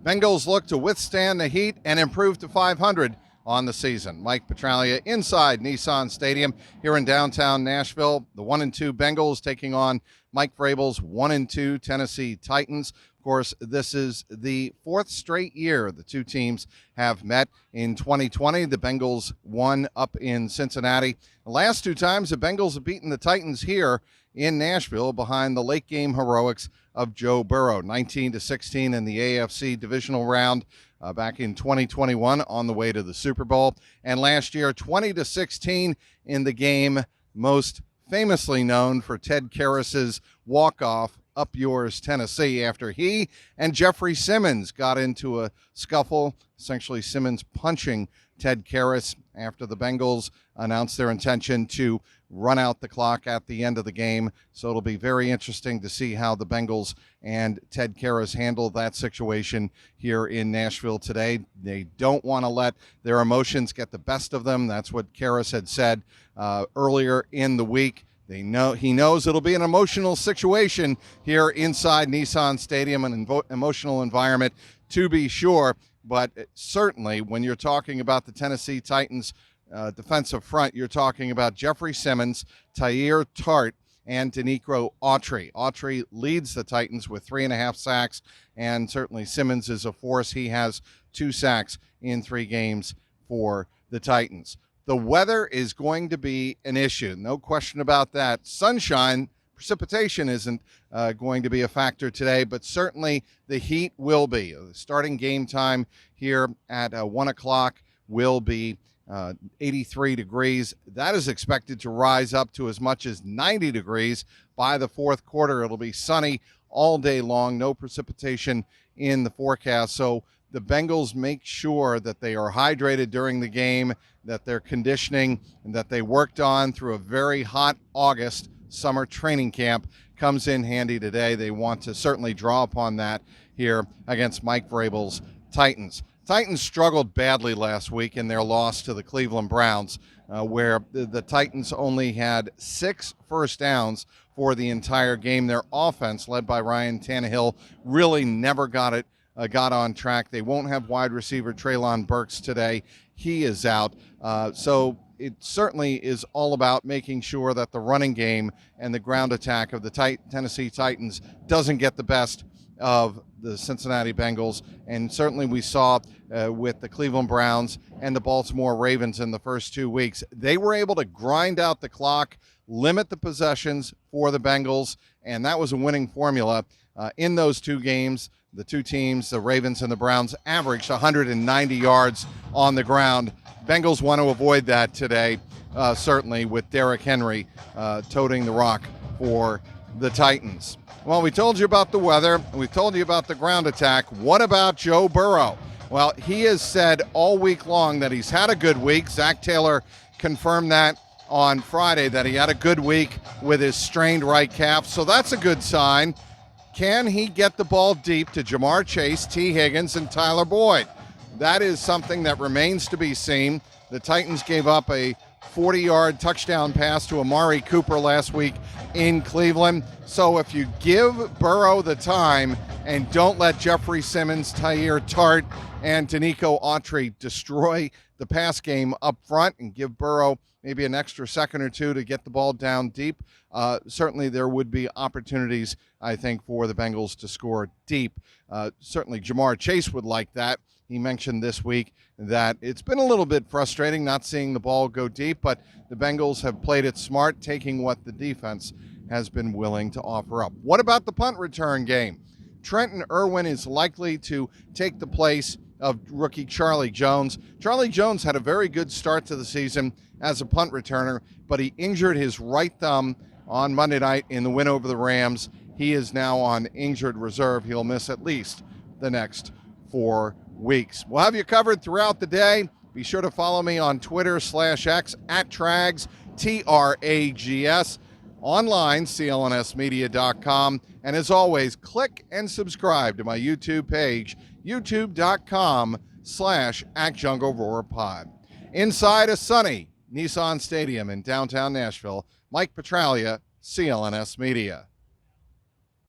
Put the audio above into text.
Bengals look to withstand the heat and improve to 500 on the season. Mike Petraglia inside Nissan Stadium here in downtown Nashville. The 1-2 Bengals taking on Mike Vrabel's 1-2 Tennessee Titans. Of course, this is the fourth straight year the two teams have met. In 2020, the Bengals won up in Cincinnati. The last two times, the Bengals have beaten the Titans here in Nashville behind the late game heroics of Joe Burrow, 19-16 in the AFC divisional round back in 2021 on the way to the Super Bowl. And last year, 20-16 in the game most famously known for Ted Karras's walk-off up yours Tennessee after he and Jeffrey Simmons got into a scuffle, essentially Simmons punching Ted Karras after the Bengals announced their intention to run out the clock at the end of the game. So it'll be very interesting to see how the Bengals and Ted Karras handle that situation here in Nashville today. They don't want to let their emotions get the best of them. That's what Karras had said earlier in the week. He knows it'll be an emotional situation here inside Nissan Stadium, an emotional environment to be sure. But certainly when you're talking about the Tennessee Titans defensive front, you're talking about Jeffrey Simmons, Tyir Tart, and Denico Autry. Autry leads the Titans with 3.5 sacks, and certainly Simmons is a force. He has 2 sacks in 3 games for the Titans. The weather is going to be an issue, no question about that. Sunshine, precipitation isn't going to be a factor today, but certainly the heat will be. The starting game time here at 1 o'clock will be 83 degrees. That is expected to rise up to as much as 90 degrees by the fourth quarter. It'll be sunny all day long, no precipitation in the forecast. So the Bengals make sure that they are hydrated during the game, that their conditioning and that they worked on through a very hot August summer training camp comes in handy today. They want to certainly draw upon that here against Mike Vrabel's Titans. Titans struggled badly last week in their loss to the Cleveland Browns, where the Titans only had 6 first downs for the entire game. Their offense, led by Ryan Tannehill, really never got on track. They won't have wide receiver Treylon Burks today. He is out. So it certainly is all about making sure that the running game and the ground attack of the Tennessee Titans doesn't get the best of the Cincinnati Bengals. And certainly we saw with the Cleveland Browns and the Baltimore Ravens in the first 2 weeks, they were able to grind out the clock, limit the possessions for the Bengals, and that was a winning formula. In those 2 games, the 2 teams, the Ravens and the Browns, averaged 190 yards on the ground. Bengals want to avoid that today, certainly with Derrick Henry toting the rock for the Titans. Well, we told you about the weather. We told you about the ground attack. What about Joe Burrow? Well, he has said all week long that he's had a good week. Zach Taylor confirmed that on Friday, that he had a good week with his strained right calf. So that's a good sign. Can he get the ball deep to Jamar Chase, T. Higgins, and Tyler Boyd? That is something that remains to be seen. The Titans gave up a 40-yard touchdown pass to Amari Cooper last week in Cleveland. So if you give Burrow the time and don't let Jeffrey Simmons, Tyir Tart, and Denico Autry destroy the pass game up front and give Burrow maybe an extra second or 2 to get the ball down deep, certainly there would be opportunities, I think, for the Bengals to score deep. Certainly Jamar Chase would like that. He mentioned this week that it's been a little bit frustrating not seeing the ball go deep, but the Bengals have played it smart, taking what the defense has been willing to offer up. What about the punt return game? Trenton Irwin is likely to take the place of rookie Charlie Jones. Charlie Jones had a very good start to the season as a punt returner, but he injured his right thumb on Monday night in the win over the Rams. He is now on injured reserve. He'll miss at least the next 4 weeks. We'll have you covered throughout the day. Be sure to follow me on Twitter/X @Trags, TRAGS, online, clnsmedia.com. And as always, click and subscribe to my YouTube page, youtube.com/@JungleRoarPod. Inside a sunny Nissan Stadium in downtown Nashville, Mike Petraglia, CLNS Media.